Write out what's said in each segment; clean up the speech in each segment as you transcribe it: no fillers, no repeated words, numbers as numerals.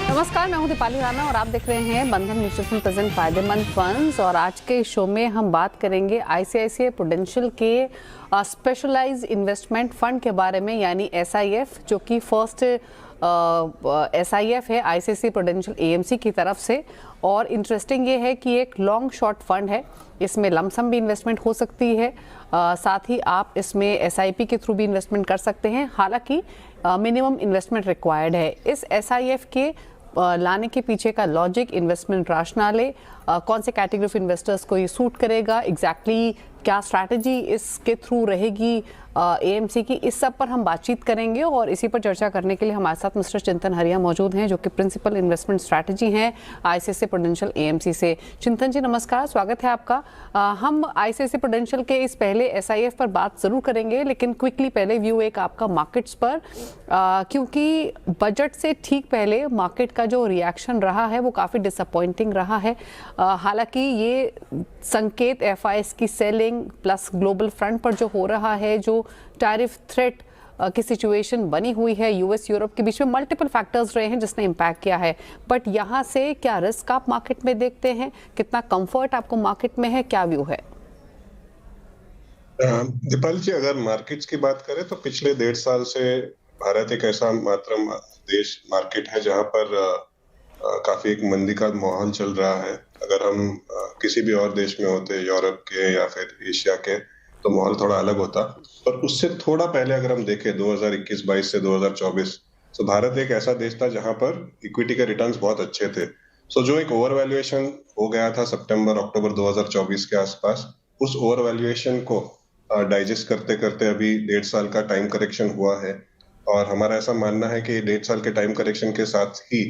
नमस्कार, मैं हूं दीपाली राणा और आप देख रहे हैं बंधन म्यूचुअल फंड प्रेजेंट फायदेमंद फंड्स। और आज के शो में हम बात करेंगे आईसीआईसीआई प्रूडेंशियल के स्पेशलाइज्ड इन्वेस्टमेंट फंड के बारे में, यानी एसआईएफ, जो कि फर्स्ट एसआईएफ है आईसीआईसीआई प्रूडेंशियल एएमसी की तरफ से। और इंटरेस्टिंग ये है कि एक लॉन्ग शॉर्ट फंड है, इसमें लमसम भी इन्वेस्टमेंट हो सकती है, साथ ही आप इसमें एसआईपी के थ्रू भी इन्वेस्टमेंट कर सकते हैं। हालांकि मिनिमम इन्वेस्टमेंट रिक्वायर्ड है। इस एसआईएफ के लाने के पीछे का लॉजिक, इन्वेस्टमेंट राशनाले, कौन से कैटेगरी ऑफ इन्वेस्टर्स को ये सूट करेगा, एग्जैक्टली क्या स्ट्रैटेजी इसके थ्रू रहेगी एएमसी की, इस सब पर हम बातचीत करेंगे। और इसी पर चर्चा करने के लिए हमारे साथ मिस्टर चिंतन हरिया मौजूद हैं, जो कि प्रिंसिपल इन्वेस्टमेंट स्ट्रैटेजी हैं आईसीआईसीआई प्रूडेंशियल एएमसी से। चिंतन जी नमस्कार, स्वागत है आपका। हम आईसीआईसीआई प्रूडेंशियल के इस पहले एसआईएफ पर बात जरूर करेंगे, लेकिन क्विकली पहले व्यू एक आपका मार्केट्स पर, क्योंकि बजट से ठीक पहले मार्केट का जो रिएक्शन रहा है वो काफ़ी डिसअपॉइंटिंग रहा है। हालांकि ये संकेत एफआईएस की सेलिंग प्लस ग्लोबल फ्रंट पर जो हो रहा है, जो टैरिफ थ्रेट की सिचुएशन बनी हुई है यूएस यूरोप के बीच में, मल्टीपल फैक्टर्स रहे हैं जिसने इम्पैक्ट किया है। बट यहाँ से क्या रिस्क आप मार्केट में देखते हैं, कितना कंफर्ट आपको मार्केट में है, क्या व्यू है? दीपाली जी, अगर मार्केट्स की बात करें तो पिछले 1.5 साल से भारत एक ऐसा मात्र देश मार्केट है जहां पर काफी एक मंदी का माहौल चल रहा है। अगर हम किसी भी और देश में होते, यूरोप के या फिर एशिया के, तो माहौल थोड़ा अलग होता। पर उससे थोड़ा पहले अगर हम देखें 2021-22 से 2024, तो भारत एक ऐसा देश था जहां पर इक्विटी के रिटर्न्स बहुत अच्छे थे। सो जो एक ओवर वैल्यूएशन हो गया था सितंबर अक्टूबर 2024 के आसपास, उस ओवर वैल्यूएशन को डाइजेस्ट करते करते अभी 1.5 साल का टाइम करेक्शन हुआ है। और हमारा ऐसा मानना है कि 1.5 साल के टाइम करेक्शन के साथ ही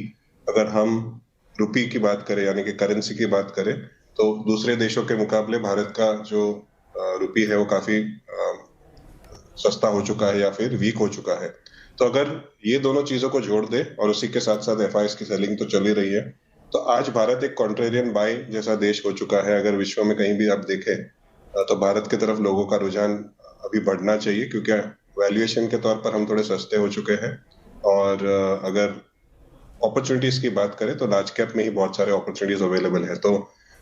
अगर हम रुपी की बात करें, यानी कि करेंसी की बात करें, तो दूसरे देशों के मुकाबले भारत का जो रुपी है वो काफी सस्ता हो चुका है या फिर वीक हो चुका है। तो अगर ये दोनों चीजों को जोड़ दे और उसी के साथ साथ एफआईएस की सेलिंग तो चल ही रही है, तो आज भारत एक कॉन्ट्रेरियन बाय जैसा देश हो चुका है। अगर विश्व में कहीं भी आप देखें तो भारत की तरफ लोगों का रुझान अभी बढ़ना चाहिए, क्योंकि वैल्यूएशन के तौर पर हम थोड़े सस्ते हो चुके हैं। और अगर अपॉर्चुनिटीज की बात करें तो लार्ज कैप में ही बहुत सारे अपॉर्चुनिटीज अवेलेबल है। तो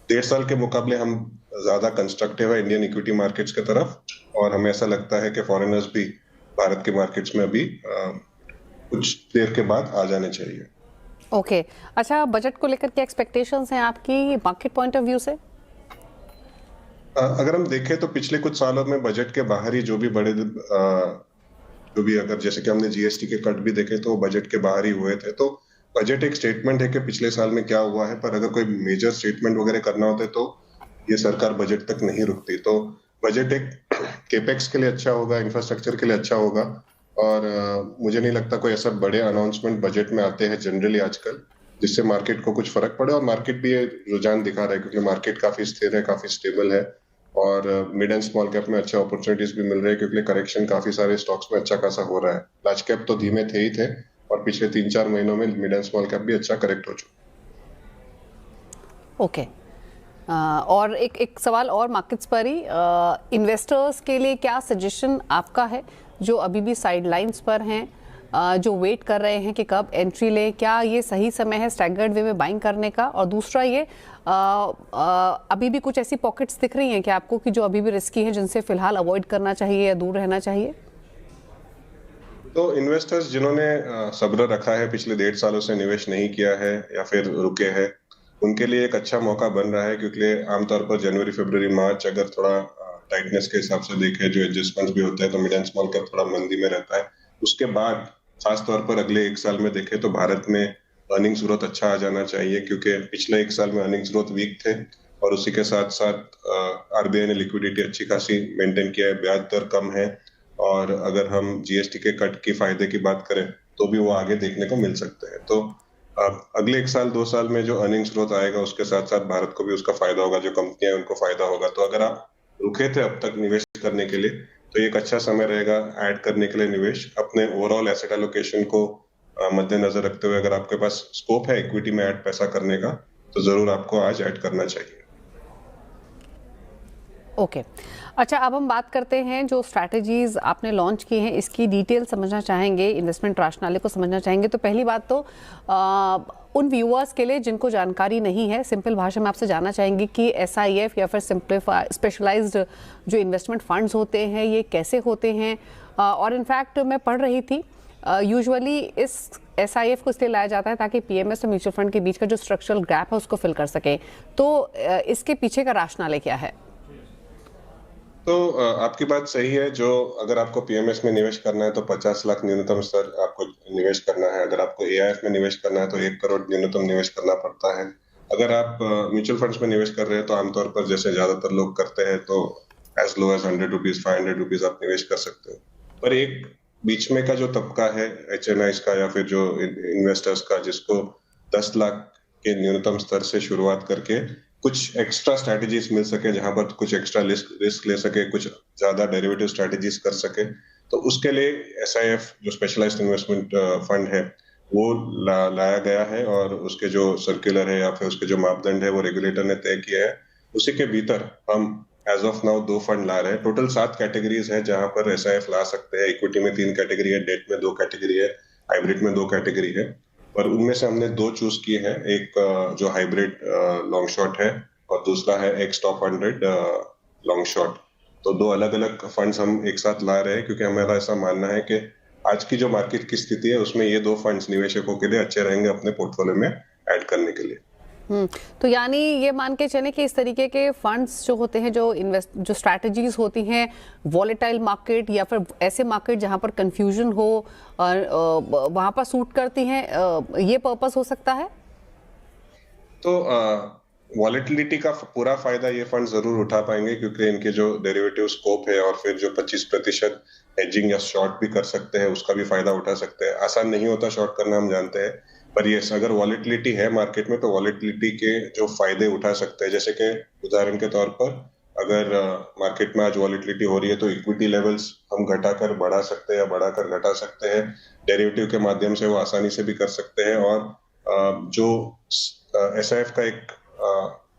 1.5 साल के मुकाबले हम ज्यादा कंस्ट्रक्टिव है इंडियन इक्विटी मार्केट्स की तरफ, और हमें ऐसा लगता है कि फॉरेनर्स भी भारत के मार्केट्स में अभी कुछ देर के बाद आ जाने चाहिए। ओके, अच्छा, बजट को लेकर क्या एक्सपेक्टेशंस हैं आपकी मार्केट पॉइंट ऑफ व्यू से? अगर हम देखें तो पिछले कुछ सालों में बजट के बाहर ही जो भी बड़े जो भी, अगर जैसे कि हमने जीएसटी के कट भी देखे तो बजट के बाहर ही हुए थे। तो बजट एक स्टेटमेंट है कि पिछले साल में क्या हुआ है, पर अगर कोई मेजर स्टेटमेंट वगैरह करना होता है तो ये सरकार बजट तक नहीं रुकती। तो बजट एक केपेक्स के लिए अच्छा होगा, इंफ्रास्ट्रक्चर के लिए अच्छा होगा। और मुझे नहीं लगता कोई ऐसा बड़े अनाउंसमेंट बजट में आते हैं जनरली आजकल जिससे मार्केट को कुछ फर्क पड़े। और मार्केट भी ये रुझान दिखा रहा है, क्योंकि मार्केट काफी स्थिर है, काफी स्टेबल है, और मिड एंड स्मॉल कैप में अच्छे अपॉर्चुनिटीज भी मिल रहे हैं, क्योंकि करेक्शन काफी सारे स्टॉक्स में अच्छा खासा हो रहा है। लार्ज कैप तो धीमे थे ही थे, और पिछले 3-4 महीनों में मिड एंड स्मॉल कैप भी अच्छा करेक्ट हो चुका। ओके, और एक सवाल और मार्केट्स पर ही, इन्वेस्टर्स के लिए क्या सजेशन आपका है जो अभी भी साइडलाइंस पर हैं, जो वेट कर रहे हैं कि कब एंट्री ले? क्या ये सही समय है स्टैगर्ड वे में बाइंग करने का? और दूसरा ये, अभी भी कुछ ऐसी पॉकेट्स दिख रही हैं कि आपको कि जो अभी भी रिस्की हैं, जिनसे फिलहाल अवॉइड करना चाहिए या दूर रहना चाहिए? तो इन्वेस्टर्स जिन्होंने सब्र रखा है, पिछले 1.5 सालों से निवेश नहीं किया है या फिर रुके हैं, उनके लिए एक अच्छा मौका बन रहा है। क्योंकि आमतौर पर जनवरी, फरवरी, मार्च अगर थोड़ा टाइटनेस के हिसाब से देखें, जो एडजस्टमेंट्स भी होते हैं, तो मिड एंड स्मॉल कैप थोड़ा मंदी में रहता है। उसके बाद खास तौर पर अगले 1 साल में देखें तो भारत में अर्निंग्स ग्रोथ अच्छा आ जाना चाहिए, क्योंकि पिछले 1 साल में अर्निंग्स ग्रोथ वीक थे। और उसी के साथ साथ आरबीआई ने लिक्विडिटी अच्छी खासी मेंटेन किया है, ब्याज दर कम है, और अगर हम जीएसटी के कट की फायदे की बात करें तो भी वो आगे देखने को मिल सकते हैं। तो अगले 1 साल 2 साल में जो अर्निंग्स ग्रोथ आएगा, उसके साथ साथ भारत को भी उसका फायदा होगा, जो कंपनियां उनको फायदा होगा। तो अगर आप रुके थे अब तक निवेश करने के लिए, तो ये एक अच्छा समय रहेगा ऐड करने के लिए निवेश। अपने ओवरऑल एसेट एलोकेशन को मद्देनजर रखते हुए अगर आपके पास स्कोप है इक्विटी में ऐड पैसा करने का, तो जरूर आपको आज ऐड करना चाहिए। ओके, अच्छा, अब हम बात करते हैं जो स्ट्रैटेजीज आपने लॉन्च की हैं, इसकी डिटेल समझना चाहेंगे, इन्वेस्टमेंट राशनाले को समझना चाहेंगे। तो पहली बात तो उन व्यूअर्स के लिए जिनको जानकारी नहीं है, सिंपल भाषा में आपसे जानना चाहेंगे कि एसआईएफ या फिर सिंप्लीफाई स्पेशलाइज्ड जो इन्वेस्टमेंट फंड्स होते हैं ये कैसे होते हैं। और इनफैक्ट मैं पढ़ रही थी यूजुअली इस एसआईएफ को इसलिए लाया जाता है ताकि पीएमएस और म्यूचुअल फंड के बीच का जो स्ट्रक्चरल गैप है उसको फिल कर सके। तो इसके पीछे का राशनाले क्या है? तो आपकी बात सही है। जो अगर आपको पीएमएस में निवेश करना है तो 50 लाख न्यूनतम स्तर आपको निवेश करना है। अगर आपको एआईएफ में निवेश करना है तो 1 करोड़ न्यूनतम निवेश करना पड़ता है। अगर आप म्यूचुअल फंड्स में निवेश कर रहे हैं तो आमतौर पर जैसे ज्यादातर लोग करते हैं तो as low as 100 rupees 500 rupees आप निवेश कर सकते हो। पर एक बीच में का जो तबका है एचएनआईज का या फिर जो इन्वेस्टर्स का, जिसको 10 लाख के न्यूनतम स्तर से शुरुआत करके कुछ एक्स्ट्रा स्ट्रैटेजीज मिल सके, जहां पर कुछ एक्स्ट्रा रिस्क ले सके, कुछ ज्यादा डेरिवेटिव स्ट्रैटेजीज कर सके, तो उसके लिए एसआईएफ जो स्पेशलाइज्ड इन्वेस्टमेंट फंड है वो लाया गया है। और उसके जो सर्कुलर है या फिर उसके जो मापदंड है वो रेगुलेटर ने तय किया है। उसी के भीतर हम एज ऑफ नाउ 2 फंड ला रहे हैं। टोटल 7 कैटेगरीज है जहां पर एसआईएफ ला सकते हैं। इक्विटी में 3 कैटेगरी है, डेट में 2 कैटेगरी है, हाइब्रिड में 2 कैटेगरी है। पर उनमें से हमने 2 चूज किए हैं। एक जो हाइब्रिड लॉन्ग शॉर्ट है और दूसरा है एक्स टॉप 100 लॉन्ग शॉर्ट। तो 2 अलग अलग फंड्स हम एक साथ ला रहे हैं क्योंकि हमारा ऐसा मानना है कि आज की जो मार्केट की स्थिति है उसमें ये 2 फंड्स निवेशकों के लिए अच्छे रहेंगे अपने पोर्टफोलियो में ऐड करने के लिए। तो यानी ये मान के चले कि इस तरीके के फंड्स जो होते हैं, जो स्ट्रैटेजीज होती हैं वॉलेटाइल मार्केट या फिर ऐसे मार्केट जहां पर कंफ्यूजन हो वहां पर सूट करती हैं, ये पर्पस हो सकता है। तो वॉलेटिलिटी का पूरा फायदा ये फंड जरूर उठा पाएंगे क्योंकि इनके जो डेरिवेटिव स्कोप है और फिर जो 25% हेजिंग या शॉर्ट भी कर सकते हैं उसका भी फायदा उठा सकते हैं। आसान नहीं होता शॉर्ट करना, हम जानते हैं, पर ये अगर वॉलेटिलिटी है मार्केट में तो वॉलेटिलिटी के जो फायदे उठा सकते हैं। जैसे कि उदाहरण के तौर पर अगर मार्केट में आज वॉलेटिलिटी हो रही है तो इक्विटी लेवल्स हम घटाकर बढ़ा सकते हैं या बढ़ाकर घटा सकते हैं। डेरिवेटिव के माध्यम से वो आसानी से भी कर सकते हैं। और जो एसआईएफ का एक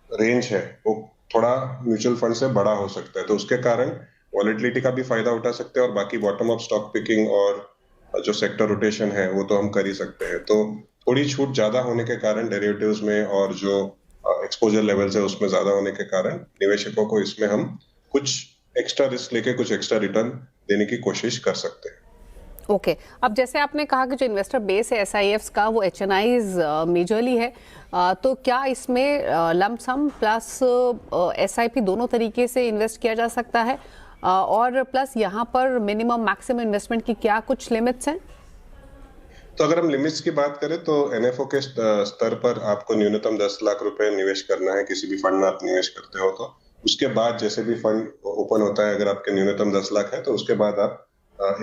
रेंज है वो थोड़ा म्यूचुअल फंड से बड़ा हो सकता है, तो उसके कारण वॉलेटिलिटी का भी फायदा उठा सकते हैं। और बाकी बॉटम अप स्टॉक पिकिंग और जो सेक्टर रोटेशन है वो तो हम कर ही सकते हैं। तो थोड़ी छूट ज्यादा होने के कारण डेरिवेटिव्स में और जो एक्सपोजर लेवल्स है उसमें ज्यादा होने के कारण निवेशकों को इसमें हम कुछ एक्स्ट्रा रिस्क लेके कुछ एक्स्ट्रा रिटर्न देने की कोशिश कर सकते हैं। ओके, अब जैसे आपने कहा कि जो इन्वेस्टर बेस है एसआईएफ्स का वो एचएनआईज मेजरली है, तो क्या इसमें लंप सम प्लस एसआईपी दोनों तरीके से इन्वेस्ट किया जा सकता है? और प्लस यहाँ पर मिनिमम मैक्सिमम इन्वेस्टमेंट की क्या कुछ लिमिट्स हैं? तो अगर हम लिमिट्स की बात करें तो एनएफओ के स्तर पर आपको न्यूनतम 10 लाख रुपए निवेश करना है। किसी भी फंड में आप निवेश करते हो तो उसके बाद जैसे भी फंड ओपन होता है, अगर आपके न्यूनतम 10 लाख है तो उसके बाद आप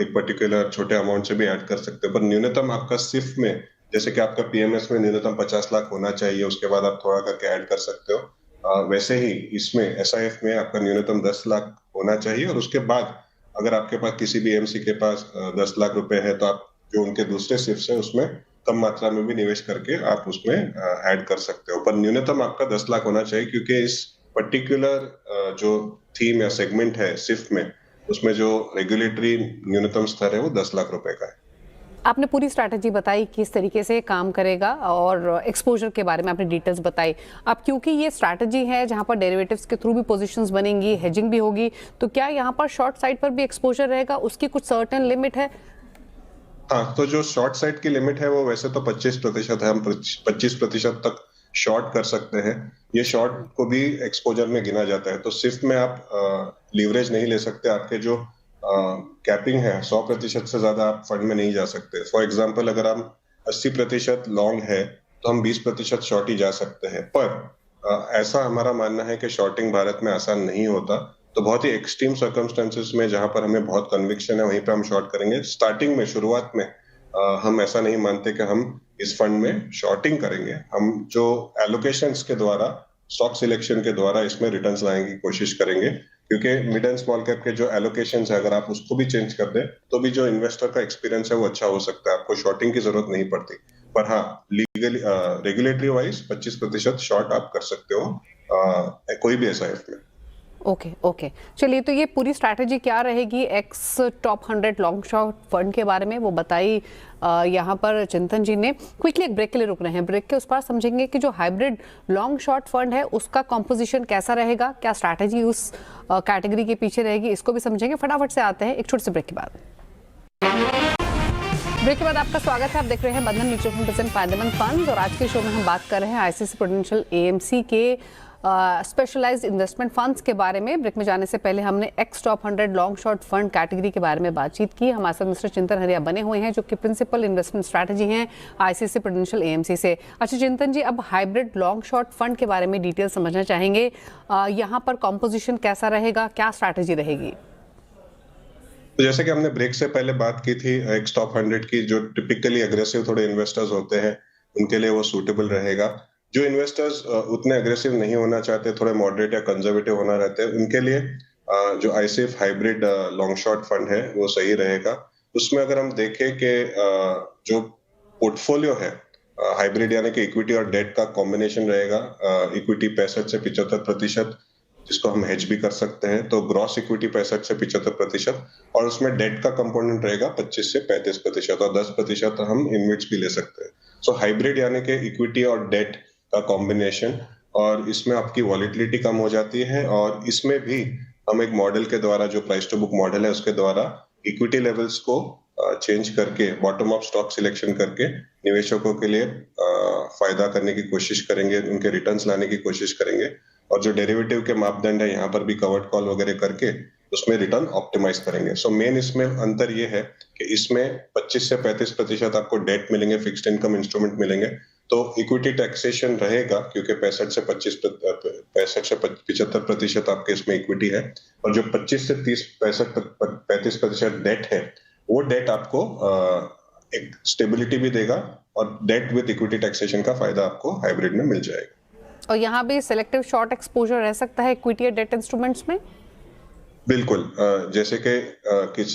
एक पर्टिकुलर छोटे अमाउंट से भी ऐड कर सकते हो। पर न्यूनतम आपका सिर्फ में, जैसे कि आपका पीएमएस में न्यूनतम 50 लाख होना चाहिए, उसके बाद आप थोड़ा करके ऐड कर सकते हो। वैसे ही इसमें एसआईएफ में आपका न्यूनतम 10 लाख होना चाहिए और उसके बाद अगर आपके पास किसी भी एमसी के पास 10 लाख रुपए है तो आप जो उनके दूसरे सिर्फ है उसमें कम मात्रा में भी निवेश करके आप उसमें ऐड कर सकते हो। पर न्यूनतम आपका 10 लाख होना चाहिए क्योंकि इस पर्टिकुलर जो थीम या सेगमेंट है सिर्फ में, उसमें जो रेगुलेटरी न्यूनतम स्तर है वो 10 लाख रुपए का है। आपने पूरी स्ट्रैटेजी बताई किस तरीके से काम करेगा और एक्सपोजर के बारे में आपने डिटेल्स बताई। अब क्योंकि ये स्ट्रैटेजी है जहां पर डेरिवेटिव्स के थ्रू भी पोजीशंस बनेंगी, हेजिंग भी होगी, तो क्या यहाँ पर शॉर्ट साइड पर भी एक्सपोजर रहेगा? उसकी कुछ सर्टेन लिमिट है? हाँ, तो जो शॉर्ट साइड की लिमिट है वो वैसे तो 25% है। हम 25% तक शॉर्ट कर सकते हैं। ये शॉर्ट को भी एक्सपोजर में गिना जाता है। तो सिर्फ में आप लीवरेज नहीं ले सकते। आपके जो कैपिंग है 100% से ज्यादा आप फंड में नहीं जा सकते। फॉर एग्जांपल अगर हम 80% लॉन्ग है तो हम 20% शॉर्ट ही जा सकते हैं। पर ऐसा हमारा मानना है कि शॉर्टिंग भारत में आसान नहीं होता। तो बहुत ही एक्सट्रीम सर्कमस्टेंसेस में जहां पर हमें बहुत कन्विक्शन है वहीं पे हम शॉर्ट करेंगे। स्टार्टिंग में, शुरुआत में हम ऐसा नहीं मानते कि हम इस फंड में शॉर्टिंग करेंगे। हम जो एलोकेशंस के द्वारा, स्टॉक सिलेक्शन के द्वारा इसमें रिटर्न्स लाने की कोशिश करेंगे क्योंकि मिड एंड स्मॉल कैप के जो एलोकेशंस है अगर आप उसको भी चेंज कर दें तो भी जो इन्वेस्टर का एक्सपीरियंस है वो अच्छा हो सकता है। आपको शॉर्टिंग की जरूरत नहीं पड़ती। पर हाँ, लीगली रेगुलेटरी वाइज 25% शॉर्ट आप कर सकते हो कोई भी एसआईएफ में। ओके ओके, चलिए, तो ये पूरी स्ट्रैटेजी क्या रहेगी x top 100 long shot fund के बारे में वो बताई यहाँ पर चिंतन जी ने। क्विकली एक ब्रेक के लिए रुक रहे हैं, ब्रेक के उस पार समझेंगे कि जो हाइब्रिड लॉन्ग शॉट फंड है उसका कॉम्पोजिशन कैसा रहेगा, क्या स्ट्रैटेजी उस कैटेगरी के पीछे रहेगी, इसको भी समझेंगे। फटाफट से आते हैं एक छोटे से ब्रेक के बाद। ब्रेक के बाद आपका स्वागत है। आप देख रहे हैं बंधन म्यूचुअल फंड प्रेजेंट फायदेमंद फंड्स और आज के शो में हम बात कर रहे हैं आईसीआईसीआई प्रूडेंशियल एएमसी के स्पेशलाइज्ड इन्वेस्टमेंट फंड्स के बारे में। ब्रेक में जाने से पहले हमने x top 100 long short fund category के बारे में बातचीत की। हमारे साथ मिस्टर चिंतन हरिया बने हुए हैं जो कि प्रिंसिपल इन्वेस्टमेंट स्ट्रैटेजी हैं आईसीआईसीआई प्रूडेंशियल एएमसी से। अच्छा चिंतन जी, अब हाइब्रिड लॉन्ग शॉर्ट फंड के बारे में डिटेल समझना चाहेंगे। यहाँ पर कॉम्पोजिशन कैसा रहेगा, क्या स्ट्रैटेजी रहेगी? तो जैसे कि हमने ब्रेक से पहले बात की थी, एक्स टॉप 100 की जो टिपिकली एग्रेसिव थोड़े इन्वेस्टर्स होते हैं उनके लिए वो सूटेबल रहेगा। जो इन्वेस्टर्स उतने एग्रेसिव नहीं होना चाहते, थोड़े मॉडरेट या कंजर्वेटिव होना रहते हैं, उनके लिए जो ICICI hybrid long short fund है वो सही रहेगा। उसमें अगर हम देखें कि जो पोर्टफोलियो है हाइब्रिड यानी कि इक्विटी और डेट का कॉम्बिनेशन रहेगा। इक्विटी 65 से 75%, जिसको हम हेज भी कर सकते हैं, तो ग्रॉस इक्विटी 65 से 75% और उसमें डेट का कंपोनेंट रहेगा 25 से 35% और 10% हम इन्वेस्ट भी ले सकते हैं। सो हाइब्रिड यानी कि इक्विटी और डेट का कॉम्बिनेशन, और इसमें आपकी वॉलिटिलिटी कम हो जाती है और इसमें भी हम एक मॉडल के द्वारा, जो प्राइस टू बुक मॉडल है उसके द्वारा इक्विटी लेवल्स को चेंज करके बॉटम अप स्टॉक सिलेक्शन करके निवेशकों के लिए फायदा करने की कोशिश करेंगे, उनके रिटर्न्स लाने की कोशिश करेंगे। और जो डेरिवेटिव के मापदंड है यहाँ पर भी कवर्ड कॉल वगैरह करके उसमें रिटर्न ऑप्टिमाइज करेंगे। सो मेन इसमें अंतर ये है कि इसमें 25 से 35% आपको डेट मिलेंगे, फिक्स्ड इनकम इंस्ट्रूमेंट मिलेंगे, तो इक्विटी टैक्सेशन रहेगा क्योंकि 65 से 75% आपके इसमें इक्विटी है, और जो 25 से 35% डेट है वो डेट आपको एक स्टेबिलिटी भी देगा और डेट विद इक्विटी टैक्सेशन का फायदा आपको हाइब्रिड में मिल जाएगा। और यहाँ भी सिलेक्टिव शॉर्ट एक्सपोजर रह सकता है इक्विटी या डेट इंस्ट्रूमेंट्स में? बिल्कुल, जैसे कि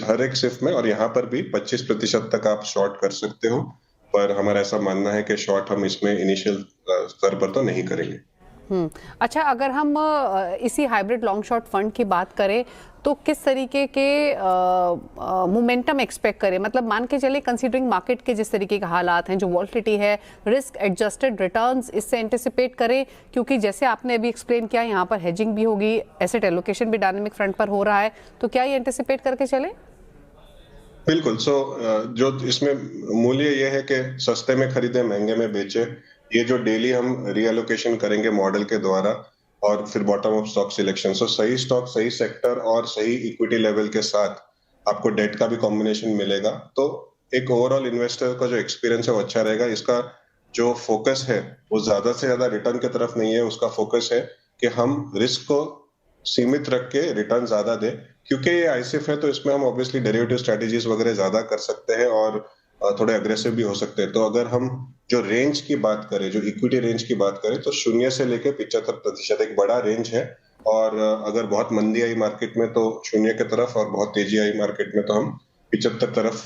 हर एक शिफ्ट में, और यहाँ पर भी 25% तक आप शॉर्ट कर सकते हो, पर हमारा ऐसा मानना है कि शॉर्ट हम इसमें इनिशियल स्तर पर तो नहीं करेंगे। अच्छा, अगर हम इसी हाइब्रिड लॉन्ग शॉर्ट फंड की बात करें तो किस तरीके के मोमेंटम एक्सपेक्ट करें? मतलब मान के चले कंसीडरिंग मार्केट के जिस तरीके के हालात हैं, जो वॉलिटिलिटी है, रिस्क एडजस्टेड रिटर्न्स, इससे एंटिसिपेट करें, क्योंकि जैसे आपने अभी एक्सप्लेन किया यहाँ पर हेजिंग भी होगी, एसेट एलोकेशन भी डायनामिक फ्रंट पर हो रहा है, तो क्या ये एंटिसिपेट करके चले? बिल्कुल। जो इसमें मूल्य ये है कि सस्ते में खरीदे, महंगे में बेचे। ये जो डेली हम रीएलोकेशन करेंगे मॉडल के द्वारा और फिर बॉटम अप स्टॉक सिलेक्शन, सही स्टॉक, सही सेक्टर और सही इक्विटी लेवल के साथ आपको डेट का भी कॉम्बिनेशन मिलेगा, तो एक ओवरऑल इन्वेस्टर का जो एक्सपीरियंस है वो अच्छा रहेगा। इसका जो फोकस है वो ज्यादा से ज्यादा रिटर्न की तरफ नहीं है, उसका फोकस है कि हम रिस्क को सीमित रख के रिटर्न ज्यादा दे, क्योंकि ये आईसीआईसीआई है तो इसमें हम ऑब्वियसली डेरिवेटिव स्ट्रेटेजीज वगैरह ज्यादा कर सकते हैं और थोड़े अग्रेसिव भी हो सकते हैं। तो अगर हम जो रेंज की बात करें, जो इक्विटी रेंज की बात करें, तो 0 से लेके 75% एक बड़ा रेंज है। और अगर बहुत मंदी आई मार्केट में तो 0 की तरफ, और बहुत तेजी आई मार्केट में तो हम 75 तरफ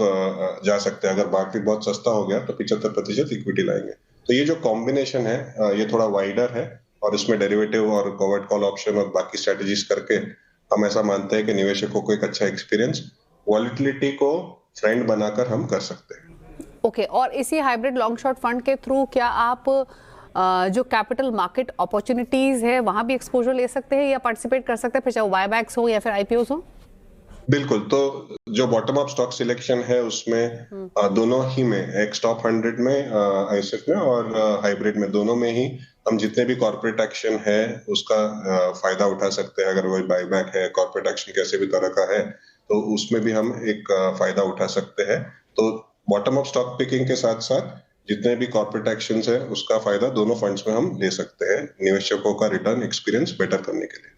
जा सकते हैं। अगर मार्केट बहुत सस्ता हो गया तो 75% इक्विटी लाएंगे। तो ये जो कॉम्बिनेशन है ये थोड़ा वाइडर है और इसमें डेरिवेटिव और कवर्ड कॉल ऑप्शन और बाकी स्ट्रेटेजीज करके हम ऐसा मानते हैं कि निवेशकों को एक अच्छा एक्सपीरियंस, वॉलिटिलिटी को फ्रेंड बनाकर हम कर सकते हैं। ओके, और इसी हाइब्रिड लॉन्ग शॉर्ट फंड के थ्रू क्या आप जो कैपिटल मार्केट अपॉर्चुनिटीज है वहां भी एक्सपोजर ले सकते हैं या पार्टिसिपेट कर सकते हैं, फिर चाहे वो बायबैक्स हो या फिर आईपीओस हो? बिल्कुल। तो जो बॉटम अप स्टॉक सिलेक्शन है उसमें दोनों ही में, एक्स टॉप 100 में, आईसीआईसीआई में और हाइब्रिड में, दोनों में ही हम जितने भी कॉर्पोरेट एक्शन है उसका फायदा उठा सकते हैं। अगर वही बायबैक है, कॉर्पोरेट एक्शन कैसे भी तरह का है, तो उसमें भी हम एक फायदा उठा सकते हैं। तो बॉटम अप स्टॉक पिकिंग के साथ साथ जितने भी कॉर्पोरेट एक्शंस है उसका फायदा दोनों फंड्स में हम ले सकते हैं, निवेशकों का रिटर्न एक्सपीरियंस बेटर करने के लिए।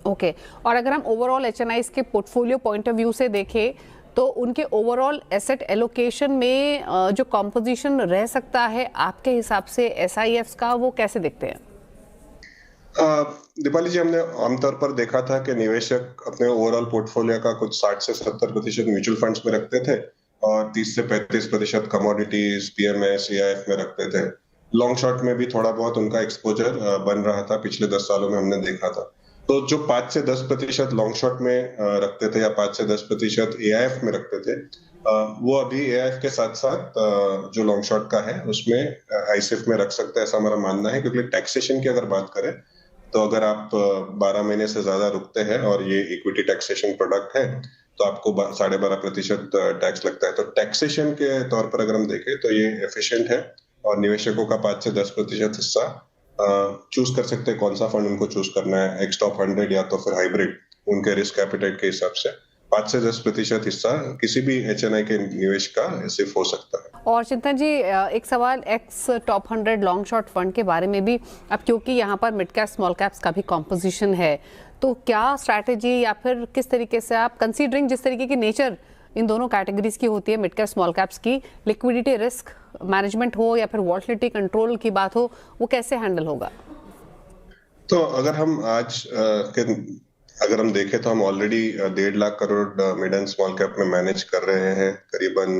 ओके, और अगर हम ओवरऑल एचएनआईज के पोर्टफोलियो पॉइंट ऑफ व्यू से देखें तो उनके ओवरऑल एसेट एलोकेशन में जो कॉम्पोजिशन रह सकता है आपके हिसाब से एसआईएफ्स का, वो कैसे देखते हैं? दीपाली जी, हमने आमतौर पर देखा था कि निवेशक अपने ओवरऑल पोर्टफोलियो का कुछ 60 से 70% म्यूचुअल फंड्स में रखते थे और 30 से 35% कमोडिटीज, पीएमएस, ईआईएफ में रखते थे। लॉन्ग शॉर्ट में भी थोड़ा बहुत उनका एक्सपोजर बन रहा था, पिछले 10 सालों में हमने देखा था। तो जो 5 से 10% लॉन्ग शॉट में रखते थे या 5 से 10% एआईएफ में रखते थे, वो अभी एआईएफ के साथ साथ जो लॉन्ग शॉट का है उसमें आईसीएफ में रख सकते हैं, ऐसा हमारा मानना है। क्योंकि टैक्सेशन की अगर बात करें तो अगर आप 12 महीने से ज्यादा रुकते हैं और ये इक्विटी टैक्सेशन प्रोडक्ट है तो आपको 12.5% टैक्स लगता है। तो टैक्सेशन के तौर पर अगर हम देखें तो ये एफिशिएंट है और निवेशकों का 5 से 10% हिस्सा चूज कर सकते हैं कौन सा फंड उनको चूज करना है, एक्स टॉप 100 या तो फिर हाइब्रिड, उनके रिस्क एपेटाइट के हिसाब से 5 से 10% हिस्सा किसी भी एचएनआई के निवेश का सिर्फ हो सकता है। और चिंतन जी, एक सवाल x top 100 long short fund के बारे में भी, अब क्योंकि यहाँ पर मिड कैप स्मॉल कैप्स का भी कॉम्पोजिशन है, तो क्या स्ट्रैटेजी या फिर किस तरीके से आप कंसीडरिंग जिस तरीके की नेचर इन दोनों कैटेगरीज की होती है, मिड कैप स्मॉल कैप्स की, लिक्विडिटी रिस्क मैनेजमेंट हो या फिर वॉलेटिलिटी कंट्रोल की बात हो, वो कैसे हैंडल होगा? तो अगर हम आज अगर हम देखें तो हम already 1.5 lakh crore mid and small cap में मैनेज कर रहे हैं। करीबन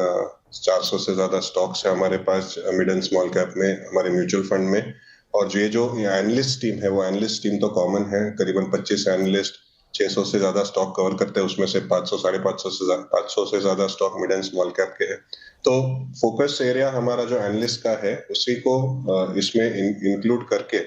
400 से ज्यादा स्टॉक्स है हमारे पास मिड एंड स्मॉल कैप में, हमारे म्यूचुअल फंड में। और जो एनालिस्ट टीम है वो एनालिस्ट टीम तो कॉमन है, करीबन 25 एनालिस्ट 600 से ज्यादा स्टॉक कवर करते हैं, उसमें से 500 से ज्यादा stock mid and small cap के हैं। तो फोकस एरिया हमारा जो एनालिस्ट का है उसी को इसमें इंक्लूड करके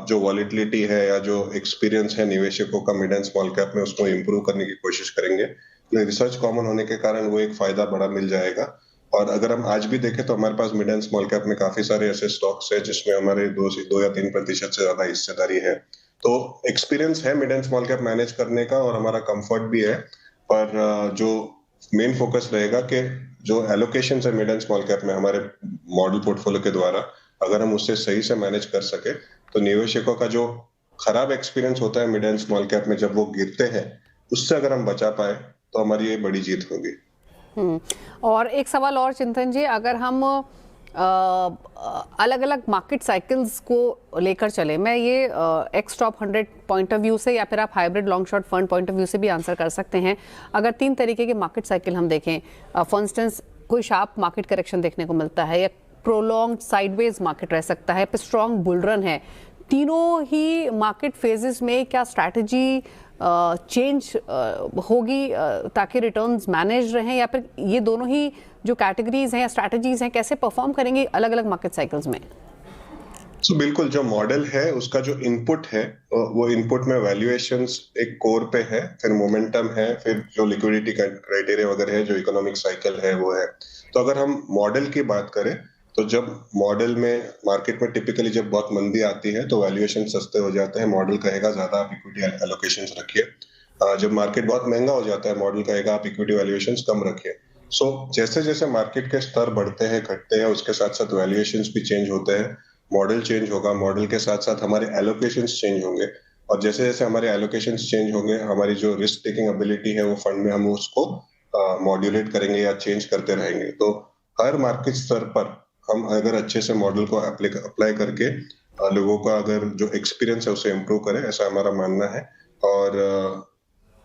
जो वॉलेटिलिटी है या जो एक्सपीरियंस है निवेशकों का मिड एंड स्मॉल कैप में उसको इम्प्रूव करने की कोशिश करेंगे। रिसर्च कॉमन होने के कारण वो एक फायदा बड़ा मिल जाएगा। और अगर हम आज भी देखें तो हमारे पास मिड एंड स्मॉल कैप में काफी सारे ऐसे स्टॉक्स है जिसमें हमारे 2 या 3% से ज्यादा हिस्सेदारी है। तो एक्सपीरियंस है mid and small cap manage करने का और हमारा कंफर्ट भी है। पर जो मेन फोकस रहेगा कि जो एलोकेशन है मिड एंड स्मॉल कैप में हमारे मॉडल पोर्टफोलियो के द्वारा अगर हम उससे सही से मैनेज कर सके तो निवेशकों का जो खराब एक्सपीरियंस होता है मिड एंड स्मॉल कैप में जब वो गिरते हैं, उससे अगर हम बचा पाए तो हमारी ये बड़ी जीत होगी। और एक सवाल और चिंतन जी, अगर हम अलग अलग मार्केट साइकिल्स को लेकर चले, मैं ये x top 100 point of view से या फिर आप hybrid long short fund point of view से भी आंसर कर सकते हैं। अगर 3 तरीके के मार्केट साइकिल हम देखें, फॉर इंस्टेंस कोई शार्प मार्केट करेक्शन देखने को मिलता है या प्रोलॉन्ग साइडवेज मार्केट रह सकता है, फिर स्ट्रॉन्ग बुल रन है, तीनों ही मार्केट फेजेस में क्या स्ट्रैटेजी चेंज होगी ताकि रिटर्न्स मैनेज रहें, या फिर ये दोनों ही जो कैटेगरीज हैं या स्ट्रैटेजीज हैं कैसे परफॉर्म करेंगे अलग अलग मार्केट साइकिल्स में? बिल्कुल, जो मॉडल है उसका जो इनपुट है वो इनपुट में वैल्यूएशंस एक कोर पे है, फिर मोमेंटम है, फिर जो लिक्विडिटी क्राइटेरिया वगैरह है, जो इकोनॉमिक साइकिल है वो है। तो अगर हम मॉडल की बात करें तो जब मॉडल में मार्केट में टिपिकली जब बहुत मंदी आती है तो वैल्यूएशन सस्ते हो जाते हैं, मॉडल कहेगा ज्यादा आप इक्विटी एलोकेशंस रखिए। जब मार्केट बहुत महंगा हो जाता है मॉडल कहेगा आप इक्विटी वैल्यूएशंस कम रखिए। जैसे जैसे मार्केट के स्तर बढ़ते हैं घटते हैं उसके साथ साथ वैल्यूएशंस भी चेंज होते हैं, मॉडल चेंज होगा, मॉडल के साथ साथ हमारे एलोकेशंस चेंज होंगे। और जैसे जैसे हमारे एलोकेशंस चेंज होंगे हमारी जो रिस्क टेकिंग एबिलिटी है वो फंड में हम उसको मॉड्यूलेट करेंगे या चेंज करते रहेंगे। तो हर मार्केट स्तर पर हम अगर अच्छे से मॉडल को अप्लाई करके लोगों का अगर जो एक्सपीरियंस है उसे इम्प्रूव करें, ऐसा हमारा मानना है। और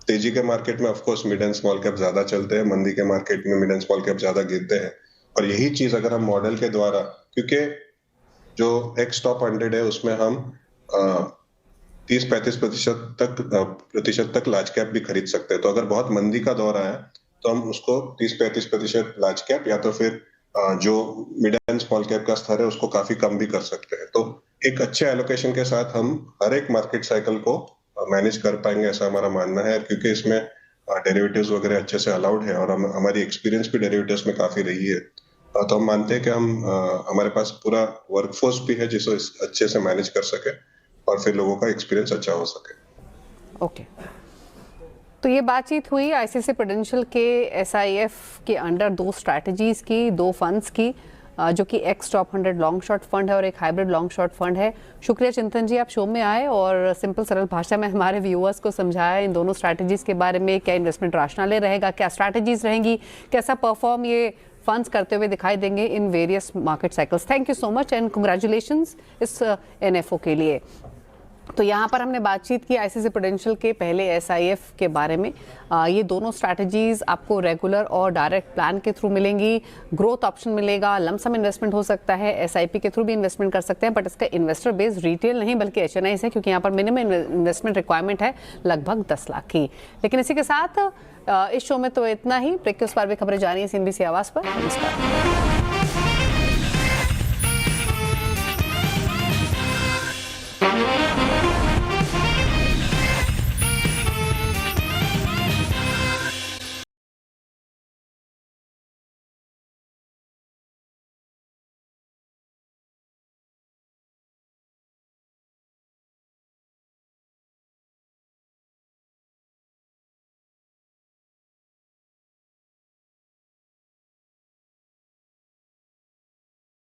तेजी के मार्केट में of course mid and small cap ज्यादा चलते हैं, मंदी के मार्केट में मिड एंड स्मॉल कैप ज्यादा गिरते हैं। और यही चीज अगर हम मॉडल के द्वारा, क्योंकि जो एक्स टॉप 100 है उसमें हम 30-35% तक लार्ज कैप भी खरीद सकते हैं। तो अगर बहुत मंदी का दौर आया तो हम उसको 30-35% लार्ज कैप या तो फिर जो मिड एंड स्मॉल कैप का स्तर है उसको काफी कम भी कर सकते हैं। तो एक अच्छे एलोकेशन के साथ हम हर एक मार्केट साइकिल को मैनेज कर पाएंगे, ऐसा हमारा मानना है। क्योंकि इसमें डेरिवेटिव्स वगैरह अच्छे से अलाउड है और हमारी एक्सपीरियंस भी डेरिवेटिव्स में काफी रही है। तो हम मानते हैं कि हमारे पास पूरा वर्कफोर्स भी है जिसको अच्छे से मैनेज कर सके और फिर लोगों का एक्सपीरियंस अच्छा हो सके। ओके, तो ये बातचीत हुई आईसीआईसीआई प्रूडेंशियल के एसआईएफ के अंडर 2 स्ट्रैटेजीज की, 2 फंड्स की, जो कि x top 100 long short fund है और एक हाइब्रिड लॉन्ग शॉर्ट फंड है। शुक्रिया चिंतन जी, आप शो में आए और सिंपल सरल भाषा में हमारे व्यूअर्स को समझाया इन दोनों स्ट्रैटेजीज के बारे में, क्या इन्वेस्टमेंट राशनल रहेगा, क्या स्ट्रैटेजीज रहेंगी, कैसा परफॉर्म ये फंड्स करते हुए दिखाई देंगे in various market cycles. Thank you so much and congratulations इस एनएफओ के लिए। तो यहाँ पर हमने बातचीत की आईसीआईसीआई प्रूडेंशियल के पहले एसआईएफ के बारे में। ये दोनों स्ट्रैटेजीज आपको रेगुलर और डायरेक्ट प्लान के थ्रू मिलेंगी। ग्रोथ ऑप्शन मिलेगा, लमसम इन्वेस्टमेंट हो सकता है, एसआईपी के थ्रू भी इन्वेस्टमेंट कर सकते हैं, बट इसका इन्वेस्टर बेस रिटेल नहीं बल्कि एचएनआईज है, क्योंकि यहाँ पर मिनिमम इन्वेस्टमेंट रिक्वायरमेंट है लगभग 10 लाख की। लेकिन इसी के साथ इस शो में तो इतना ही। ब्रेक के उस पार भी खबरें जानिए CNBC आवाज़ पर। नमस्कार।